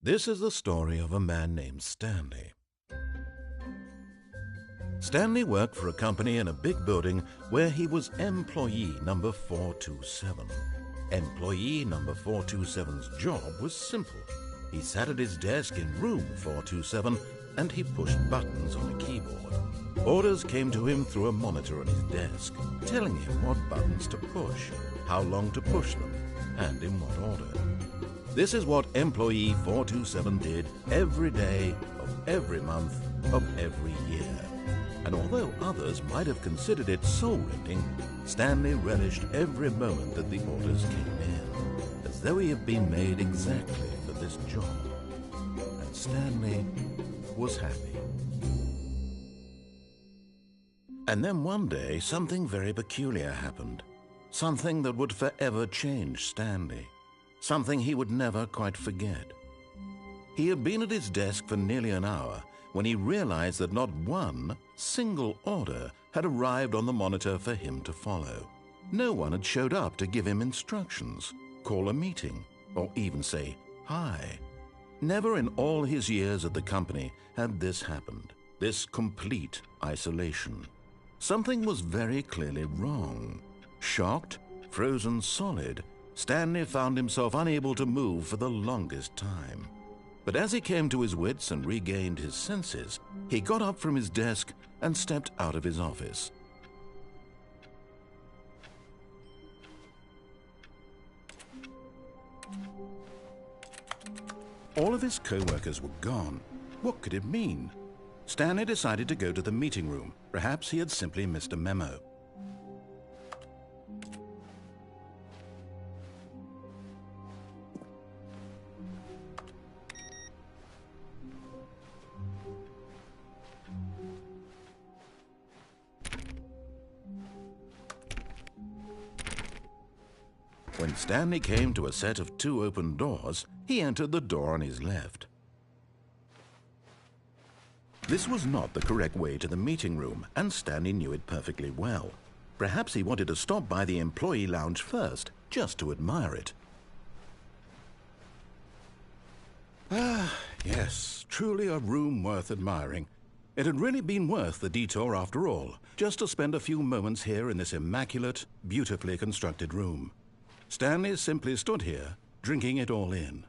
This is the story of a man named Stanley. Stanley worked for a company in a big building where he was employee number 427. Employee number 427's job was simple. He sat at his desk in room 427 and he pushed buttons on a keyboard. Orders came to him through a monitor on his desk, telling him what buttons to push, how long to push them, and in what order. This is what employee 427 did every day of every month of every year. And although others might have considered it soul-rending, Stanley relished every moment that the orders came in, as though he had been made exactly for this job. And Stanley was happy. And then one day, something very peculiar happened. Something that would forever change Stanley. Something he would never quite forget. He had been at his desk for nearly an hour when he realized that not one single order had arrived on the monitor for him to follow. No one had showed up to give him instructions, call a meeting, or even say hi. Never in all his years at the company had this happened, this complete isolation. Something was very clearly wrong. Shocked, frozen solid, Stanley found himself unable to move for the longest time. But as he came to his wits and regained his senses, he got up from his desk and stepped out of his office. All of his co-workers were gone. What could it mean? Stanley decided to go to the meeting room. Perhaps he had simply missed a memo. When Stanley came to a set of 2 open doors, he entered the door on his left. This was not the correct way to the meeting room, and Stanley knew it perfectly well. Perhaps he wanted to stop by the employee lounge first, just to admire it. Ah, yes, truly a room worth admiring. It had really been worth the detour after all, just to spend a few moments here in this immaculate, beautifully constructed room. Stanley simply stood here, drinking it all in.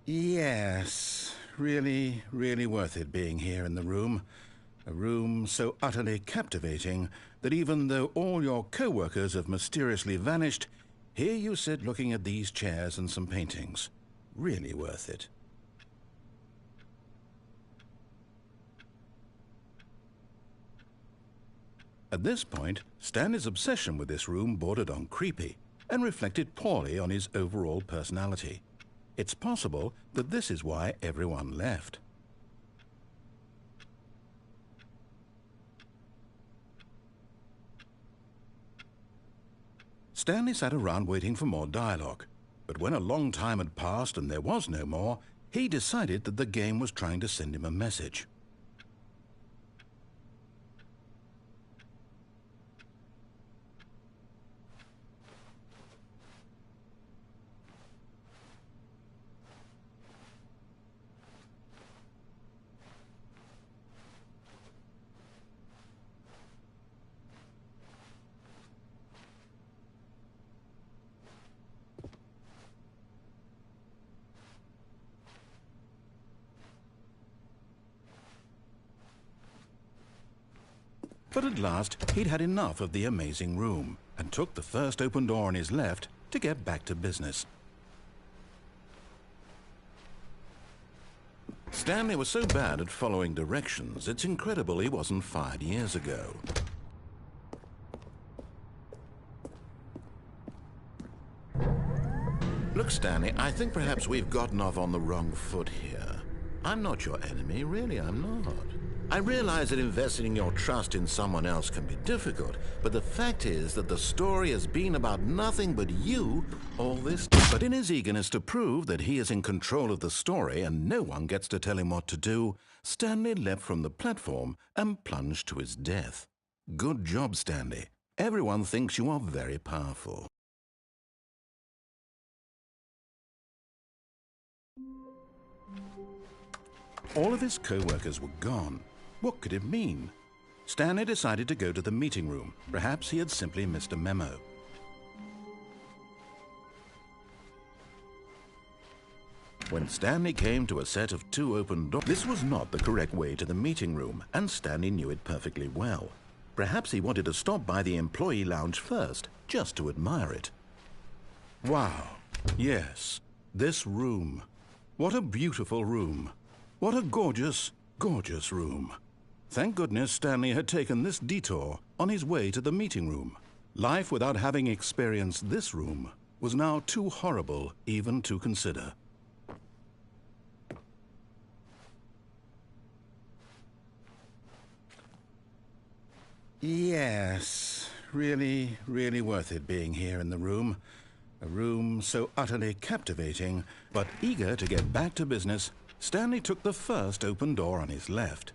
Yes, really, really worth it being here in the room. A room so utterly captivating that even though all your co-workers have mysteriously vanished, here you sit looking at these chairs and some paintings. Really worth it. At this point, Stanley's obsession with this room bordered on creepy and reflected poorly on his overall personality. It's possible that this is why everyone left. Stanley sat around waiting for more dialogue, but when a long time had passed and there was no more, he decided that the game was trying to send him a message. But at last, he'd had enough of the amazing room and took the first open door on his left to get back to business. Stanley was so bad at following directions, it's incredible he wasn't fired years ago. Look, Stanley, I think perhaps we've gotten off on the wrong foot here. I'm not your enemy, really, I'm not. I realize that investing your trust in someone else can be difficult, but the fact is that the story has been about nothing but you all this time. But in his eagerness to prove that he is in control of the story and no one gets to tell him what to do, Stanley leapt from the platform and plunged to his death. Good job, Stanley. Everyone thinks you are very powerful. All of his co-workers were gone. What could it mean? Stanley decided to go to the meeting room. Perhaps he had simply missed a memo. When Stanley came to a set of 2 open doors, this was not the correct way to the meeting room, and Stanley knew it perfectly well. Perhaps he wanted to stop by the employee lounge first, just to admire it. Wow, yes, this room. What a beautiful room. What a gorgeous, gorgeous room. Thank goodness Stanley had taken this detour on his way to the meeting room. Life without having experienced this room was now too horrible even to consider. Yes, really, really worth it being here in the room. A room so utterly captivating, but eager to get back to business, Stanley took the first open door on his left.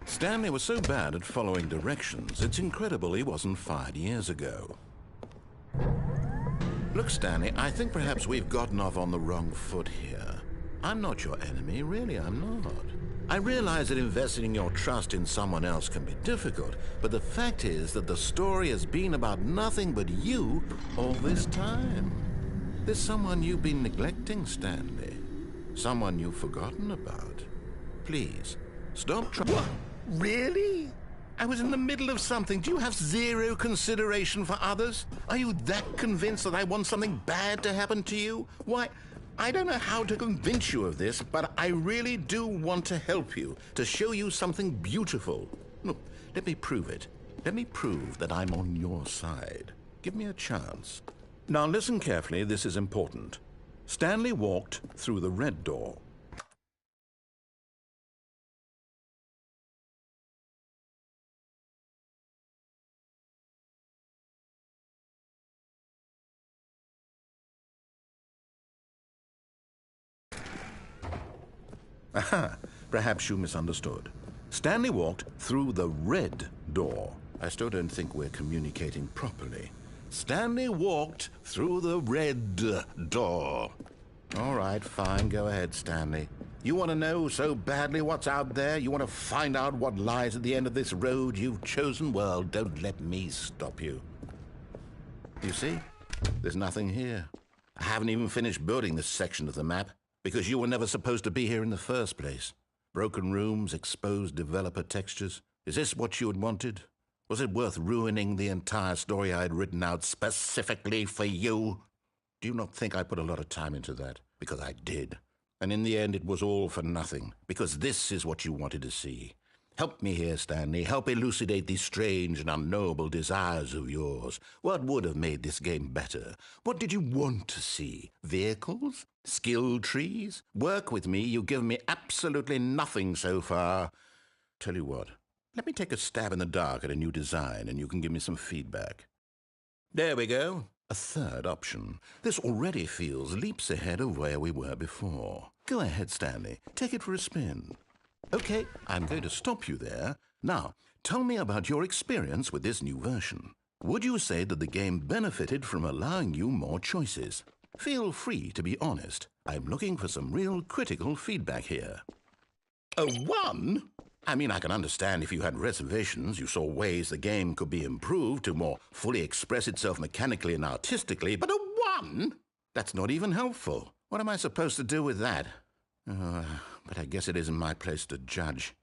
Stanley was so bad at following directions, it's incredible he wasn't fired years ago. Look, Stanley, I think perhaps we've gotten off on the wrong foot here. I'm not your enemy, really, I'm not. I realize that investing your trust in someone else can be difficult, but the fact is that the story has been about nothing but you all this time. There's someone you've been neglecting, Stanley. Someone you've forgotten about. Please, stop trying. What? Really? I was in the middle of something. Do you have zero consideration for others? Are you that convinced that I want something bad to happen to you? Why, I don't know how to convince you of this, but I really do want to help you, to show you something beautiful. Look, let me prove it. Let me prove that I'm on your side. Give me a chance. Now listen carefully, this is important. Stanley walked through the red door. Aha, perhaps you misunderstood. Stanley walked through the red door. I still don't think we're communicating properly. Stanley walked through the red door. All right, fine, go ahead, Stanley. You want to know so badly what's out there? You want to find out what lies at the end of this road you've chosen? Well, don't let me stop you. You see? There's nothing here. I haven't even finished building this section of the map, because you were never supposed to be here in the first place. Broken rooms, exposed developer textures. Is this what you had wanted? Was it worth ruining the entire story I had written out specifically for you? Do you not think I put a lot of time into that? Because I did. And in the end, it was all for nothing, because this is what you wanted to see. Help me here, Stanley. Help elucidate these strange and unknowable desires of yours. What would have made this game better? What did you want to see? Vehicles? Skill trees? Work with me. You've given me absolutely nothing so far. Tell you what, let me take a stab in the dark at a new design, and you can give me some feedback. There we go. A third option. This already feels leaps ahead of where we were before. Go ahead, Stanley. Take it for a spin. Okay, I'm going to stop you there. Now, tell me about your experience with this new version. Would you say that the game benefited from allowing you more choices? Feel free to be honest. I'm looking for some real critical feedback here. A 1? I mean, I can understand if you had reservations, you saw ways the game could be improved to more fully express itself mechanically and artistically, but a 1? That's not even helpful. What am I supposed to do with that? But I guess it isn't my place to judge.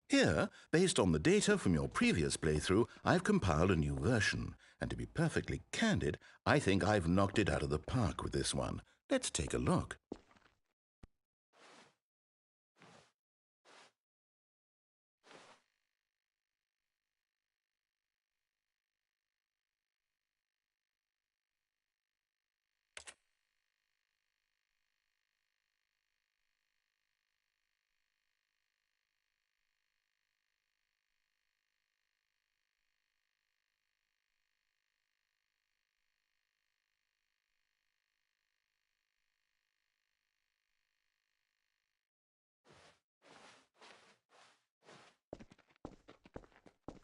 Here, based on the data from your previous playthrough, I've compiled a new version. And to be perfectly candid, I think I've knocked it out of the park with this one. Let's take a look.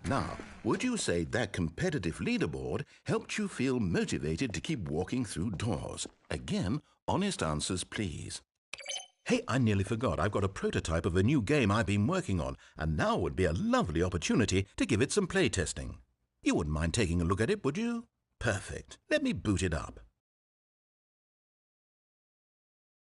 Now, would you say that competitive leaderboard helped you feel motivated to keep walking through doors? Again, honest answers, please. Hey, I nearly forgot. I've got a prototype of a new game I've been working on, and now would be a lovely opportunity to give it some playtesting. You wouldn't mind taking a look at it, would you? Perfect. Let me boot it up.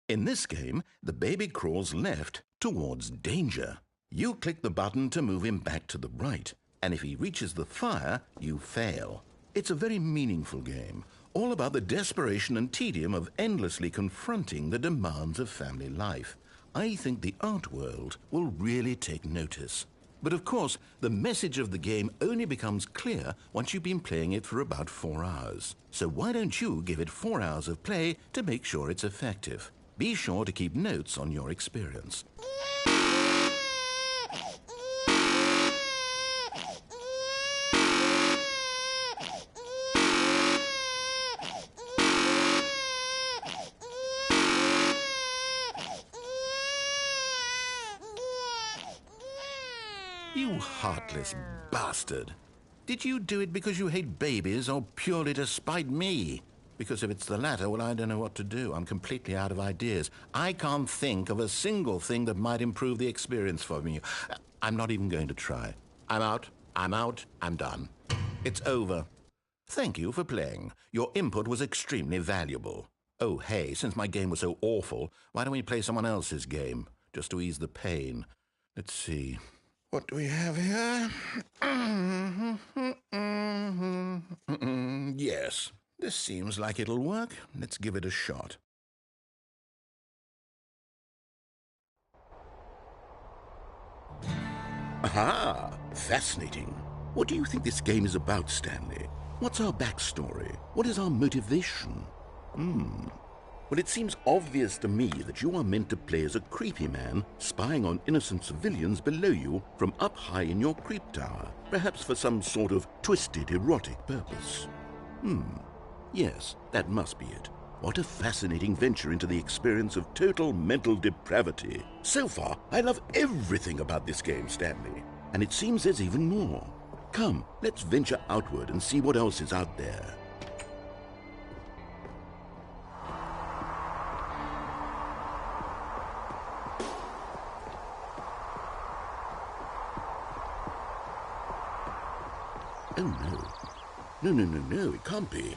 In this game, the baby crawls left towards danger. You click the button to move him back to the right, and if he reaches the fire, you fail. It's a very meaningful game, all about the desperation and tedium of endlessly confronting the demands of family life. I think the art world will really take notice. But of course, the message of the game only becomes clear once you've been playing it for about 4 hours. So why don't you give it 4 hours of play to make sure it's effective? Be sure to keep notes on your experience. You heartless bastard. Did you do it because you hate babies or purely to spite me? Because if it's the latter, well, I don't know what to do. I'm completely out of ideas. I can't think of a single thing that might improve the experience for me. I'm not even going to try. I'm out, I'm done. It's over. Thank you for playing. Your input was extremely valuable. Oh, hey, since my game was so awful, why don't we play someone else's game, just to ease the pain? Let's see. What do we have here? Yes, this seems like it'll work. Let's give it a shot. Aha! Fascinating. What do you think this game is about, Stanley? What's our backstory? What is our motivation? Well, it seems obvious to me that you are meant to play as a creepy man spying on innocent civilians below you from up high in your creep tower, perhaps for some sort of twisted erotic purpose. Yes, that must be it. What a fascinating venture into the experience of total mental depravity. So far, I love everything about this game, Stanley. And it seems there's even more. Come, let's venture outward and see what else is out there. Oh, no. No, it can't be.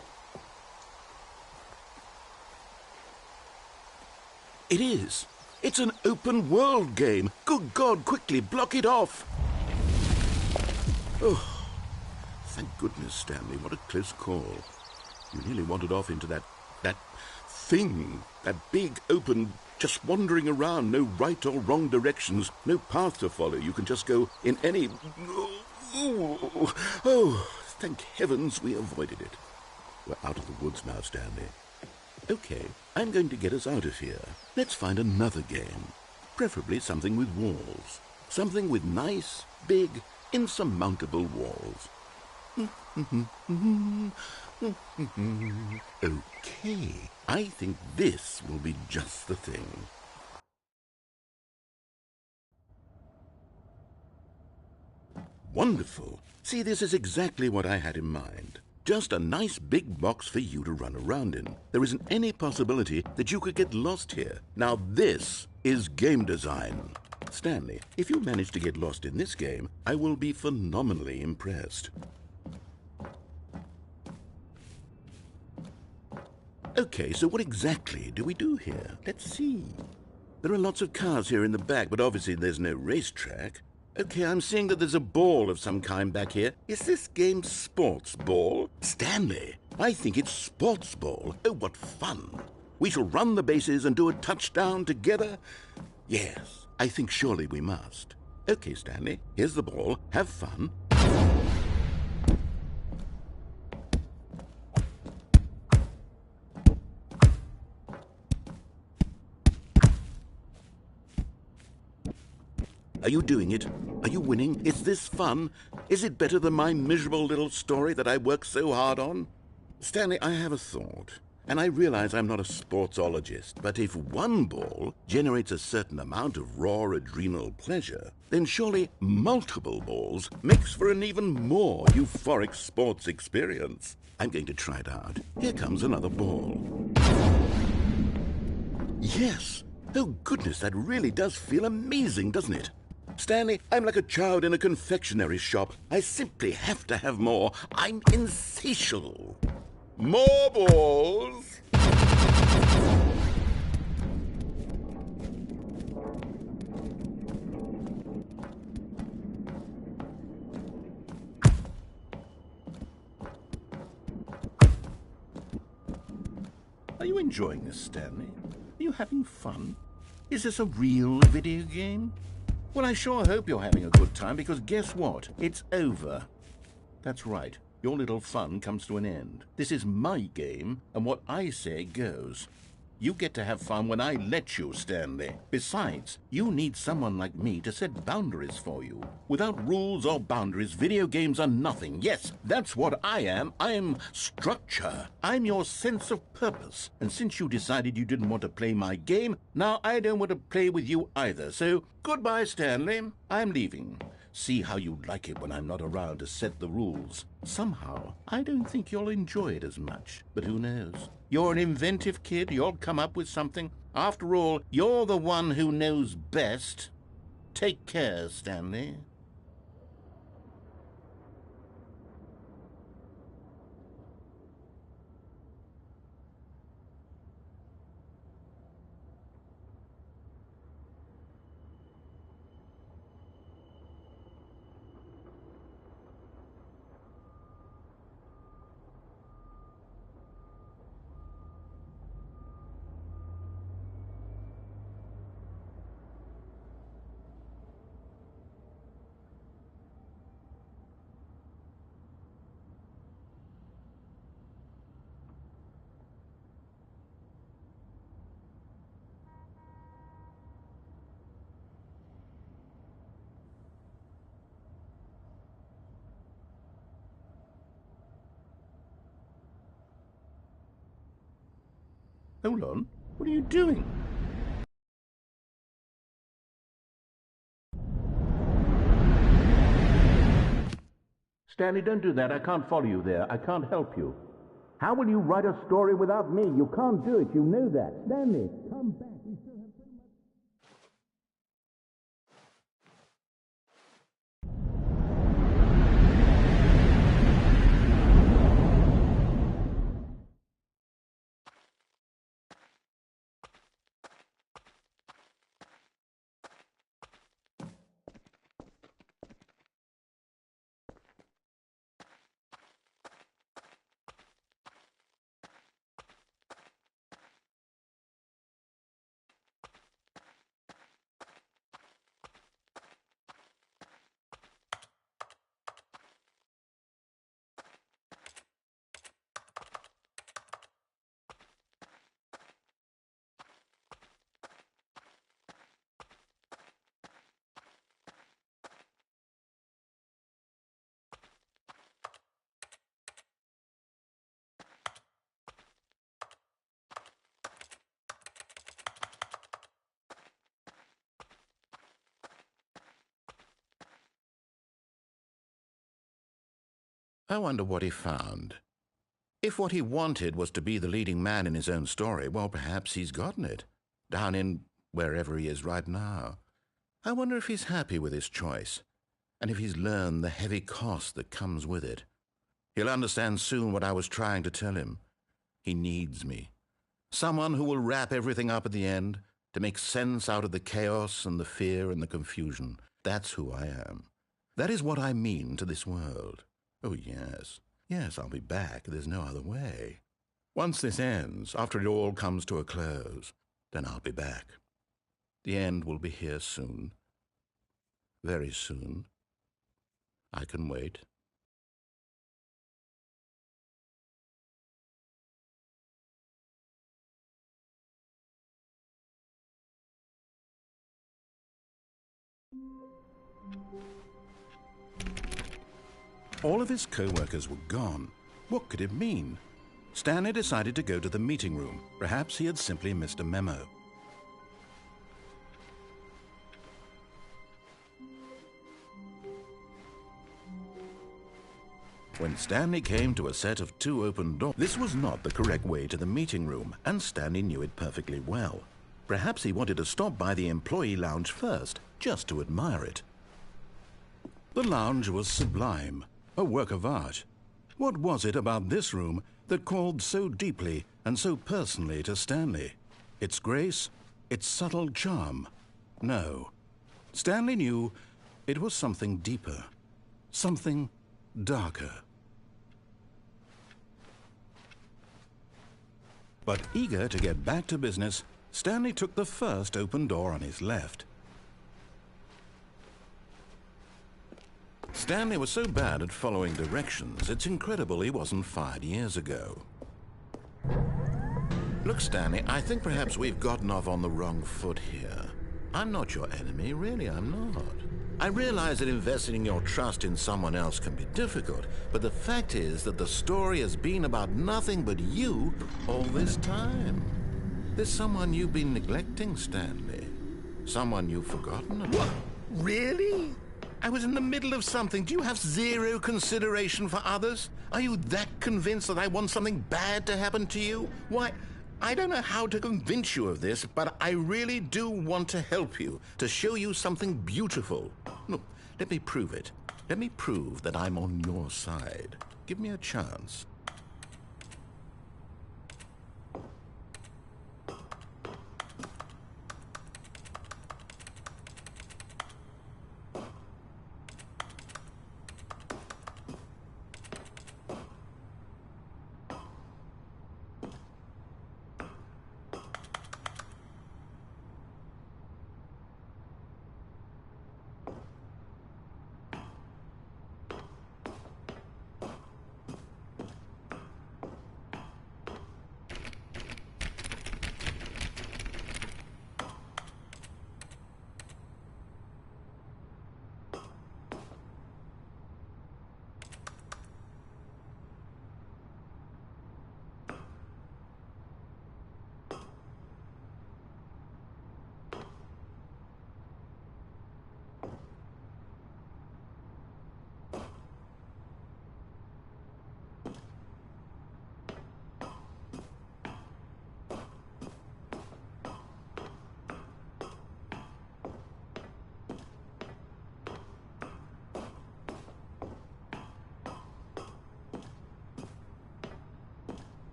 It is. It's an open world game. Good God, quickly, block it off. Oh, thank goodness, Stanley. What a close call. You nearly wandered off into that thing. That big, open, just wandering around. No right or wrong directions. No path to follow. You can just go in any... Oh, thank heavens we avoided it. We're out of the woods now, Stanley. Okay, I'm going to get us out of here. Let's find another game. Preferably something with walls. Something with nice, big, insurmountable walls. Okay, I think this will be just the thing. Wonderful. See, this is exactly what I had in mind. Just a nice big box for you to run around in. There isn't any possibility that you could get lost here. Now this is game design. Stanley, if you manage to get lost in this game, I will be phenomenally impressed. Okay, so what exactly do we do here? Let's see. There are lots of cars here in the back, but obviously there's no racetrack. Okay, I'm seeing that there's a ball of some kind back here. Is this game sports ball? Stanley, I think it's sports ball. Oh, what fun. We shall run the bases and do a touchdown together. Yes, I think surely we must. Okay, Stanley, here's the ball. Have fun. Are you doing it? Are you winning? Is this fun? Is it better than my miserable little story that I worked so hard on? Stanley, I have a thought. And I realize I'm not a sportsologist, but if one ball generates a certain amount of raw adrenal pleasure, then surely multiple balls makes for an even more euphoric sports experience. I'm going to try it out. Here comes another ball. Yes! Oh goodness, that really does feel amazing, doesn't it? Stanley, I'm like a child in a confectionery shop. I simply have to have more. I'm insatiable. More balls! Are you enjoying this, Stanley? Are you having fun? Is this a real video game? Well, I sure hope you're having a good time, because guess what? It's over. That's right. Your little fun comes to an end. This is my game, and what I say goes. You get to have fun when I let you, Stanley. Besides, you need someone like me to set boundaries for you. Without rules or boundaries, video games are nothing. Yes, that's what I am. I'm structure. I'm your sense of purpose. And since you decided you didn't want to play my game, now I don't want to play with you either. So, goodbye, Stanley. I'm leaving. See how you like it when I'm not around to set the rules. Somehow, I don't think you'll enjoy it as much. But who knows? You're an inventive kid. You'll come up with something. After all, you're the one who knows best. Take care, Stanley. Hold on. What are you doing? Stanley, don't do that. I can't follow you there. I can't help you. How will you write a story without me? You can't do it. You know that. Stanley, come back. We still have so much... I wonder what he found. If what he wanted was to be the leading man in his own story, well, perhaps he's gotten it, down in wherever he is right now. I wonder if he's happy with his choice, and if he's learned the heavy cost that comes with it. He'll understand soon what I was trying to tell him. He needs me. Someone who will wrap everything up at the end, to make sense out of the chaos and the fear and the confusion. That's who I am. That is what I mean to this world. Oh, yes. Yes, I'll be back. There's no other way. Once this ends, after it all comes to a close, then I'll be back. The end will be here soon. Very soon. I can wait. All of his co-workers were gone. What could it mean? Stanley decided to go to the meeting room. Perhaps he had simply missed a memo. When Stanley came to a set of 2 open doors, this was not the correct way to the meeting room, and Stanley knew it perfectly well. Perhaps he wanted to stop by the employee lounge first, just to admire it. The lounge was sublime, a work of art. What was it about this room that called so deeply and so personally to Stanley? Its grace? Its subtle charm? No. Stanley knew it was something deeper, something darker. But eager to get back to business, Stanley took the first open door on his left. Stanley was so bad at following directions, it's incredible he wasn't fired years ago. Look, Stanley, I think perhaps we've gotten off on the wrong foot here. I'm not your enemy, really, I'm not. I realize that investing your trust in someone else can be difficult, but the fact is that the story has been about nothing but you all this time. There's someone you've been neglecting, Stanley. Someone you've forgotten about. What? Really? I was in the middle of something. Do you have zero consideration for others? Are you that convinced that I want something bad to happen to you? Why, I don't know how to convince you of this, but I really do want to help you, to show you something beautiful. Look, let me prove it. Let me prove that I'm on your side. Give me a chance.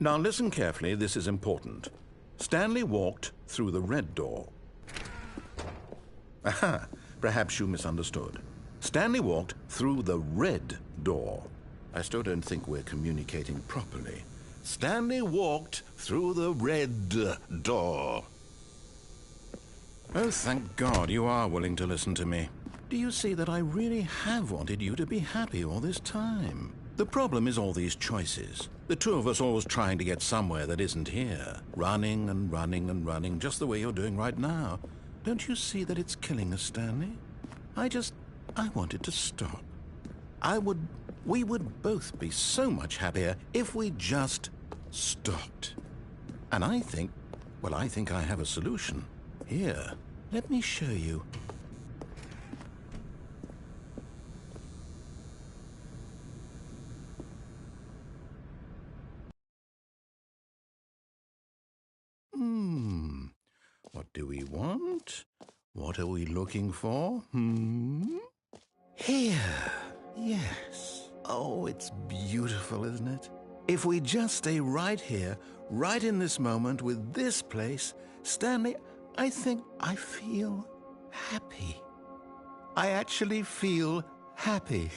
Now listen carefully, this is important. Stanley walked through the red door. Aha, perhaps you misunderstood. Stanley walked through the red door. I still don't think we're communicating properly. Stanley walked through the red door. Oh, thank God you are willing to listen to me. Do you see that I really have wanted you to be happy all this time? The problem is all these choices. The two of us always trying to get somewhere that isn't here. Running and running and running, just the way you're doing right now. Don't you see that it's killing us, Stanley? I wanted to stop. We would both be so much happier if we just stopped. And I think I have a solution. Here, let me show you. What do we want? What are we looking for? Here. Yes. Oh, it's beautiful, isn't it? If we just stay right here, right in this moment with this place, Stanley, I think I feel happy. I actually feel happy.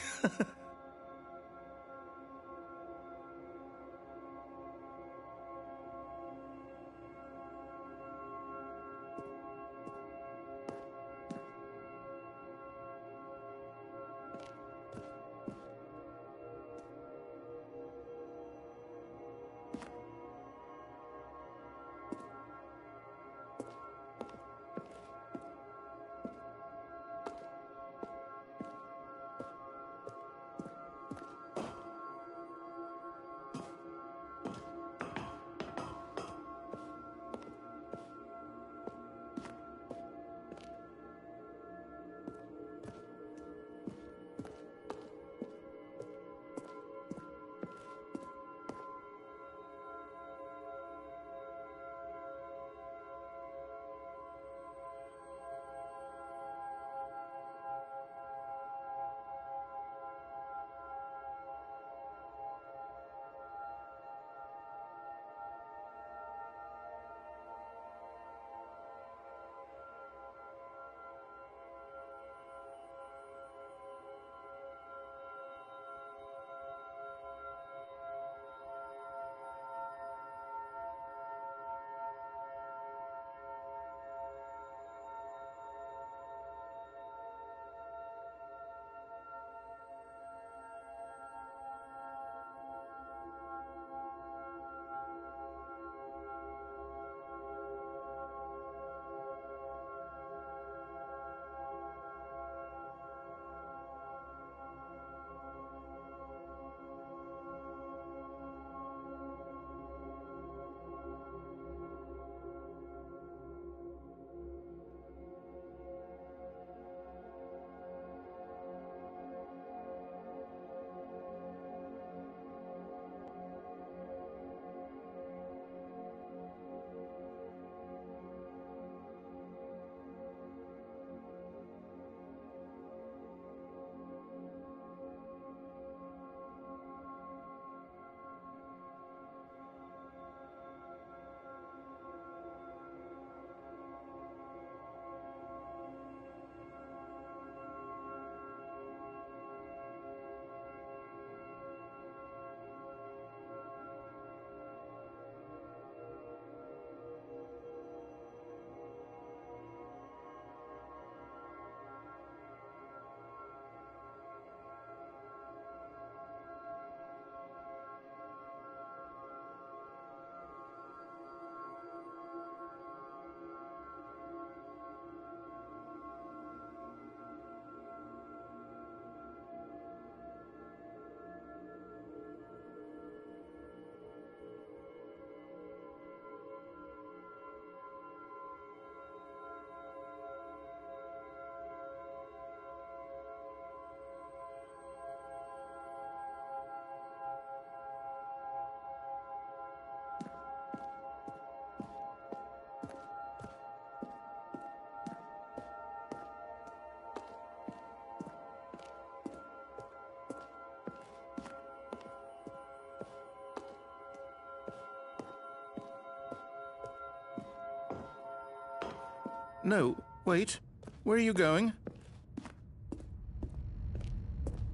No, wait. Where are you going?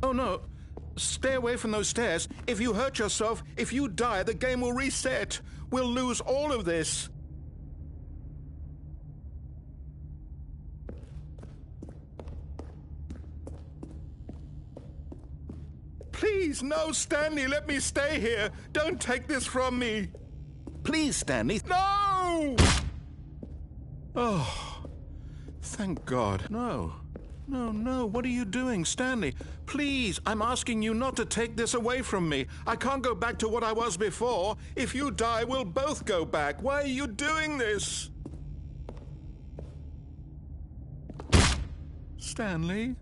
Oh, no. Stay away from those stairs. If you hurt yourself, if you die, the game will reset. We'll lose all of this. Please, no, Stanley, let me stay here. Don't take this from me. Please, Stanley. No! Oh, thank God. No. No, what are you doing, Stanley? Please, I'm asking you not to take this away from me. I can't go back to what I was before. If you die, we'll both go back. Why are you doing this? Stanley,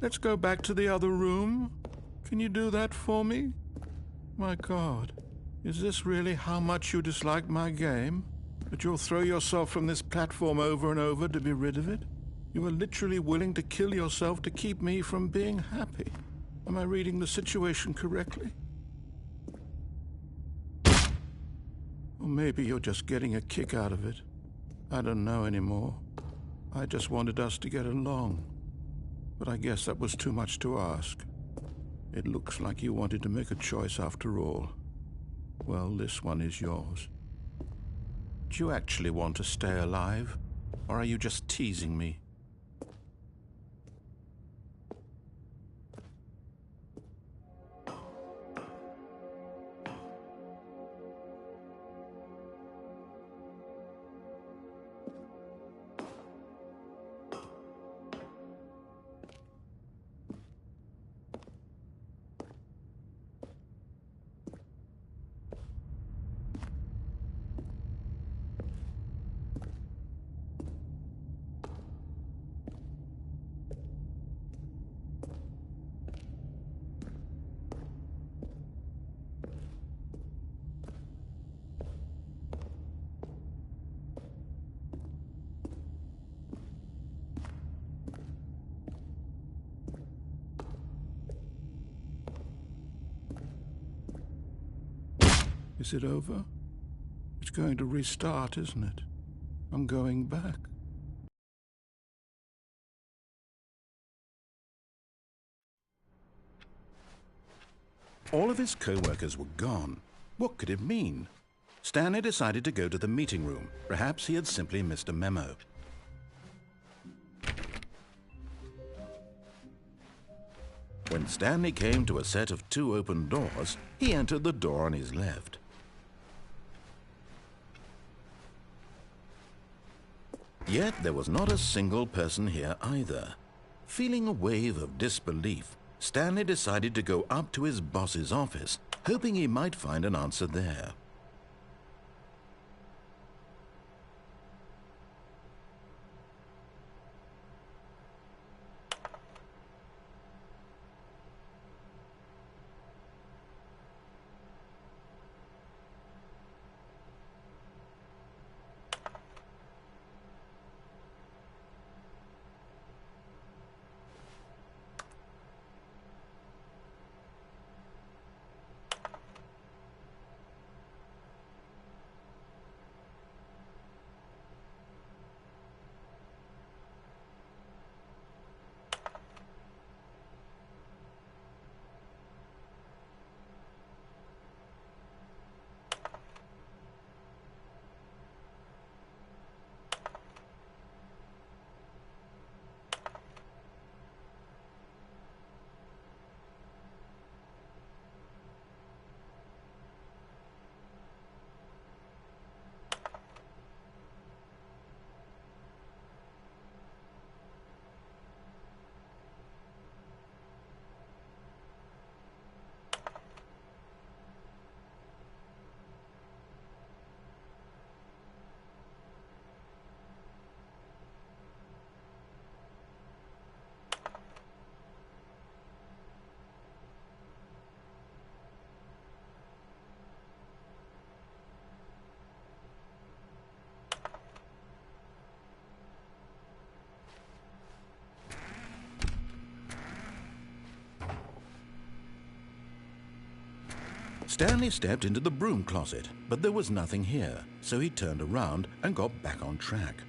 let's go back to the other room. Can you do that for me? My God, is this really how much you dislike my game? That you'll throw yourself from this platform over and over to be rid of it? You are literally willing to kill yourself to keep me from being happy. Am I reading the situation correctly? Or maybe you're just getting a kick out of it. I don't know anymore. I just wanted us to get along. but I guess that was too much to ask. It looks like you wanted to make a choice after all. Well, this one is yours. Do you actually want to stay alive, or are you just teasing me? Is it over? It's going to restart, isn't it? I'm going back. All of his co-workers were gone. What could it mean? Stanley decided to go to the meeting room. Perhaps he had simply missed a memo. When Stanley came to a set of 2 open doors, he entered the door on his left. Yet there was not a single person here either. Feeling a wave of disbelief, Stanley decided to go up to his boss's office, hoping he might find an answer there. Stanley stepped into the broom closet, but there was nothing here, so he turned around and got back on track.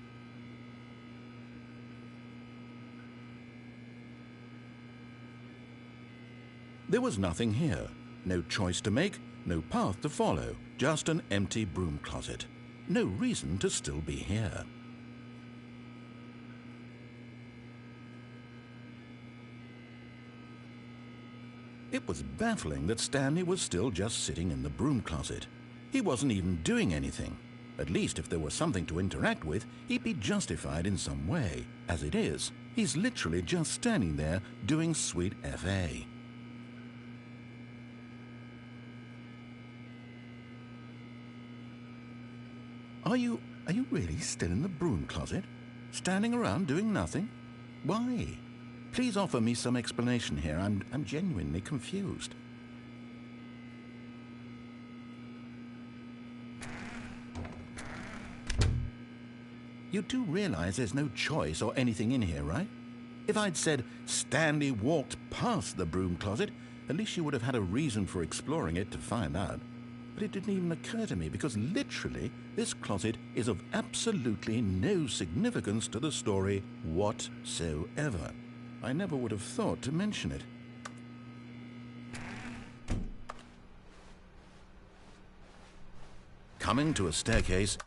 There was nothing here. No choice to make, no path to follow, just an empty broom closet. No reason to still be here. It was baffling that Stanley was still just sitting in the broom closet. He wasn't even doing anything. At least if there was something to interact with, he'd be justified in some way. As it is, he's literally just standing there doing sweet FA. Are you really still in the broom closet? Standing around doing nothing? Why? Please offer me some explanation here. I'm genuinely confused. You do realize there's no choice or anything in here, right? If I'd said Stanley walked past the broom closet, at least you would have had a reason for exploring it to find out. But it didn't even occur to me because literally this closet is of absolutely no significance to the story whatsoever. I never would have thought to mention it. Coming to a staircase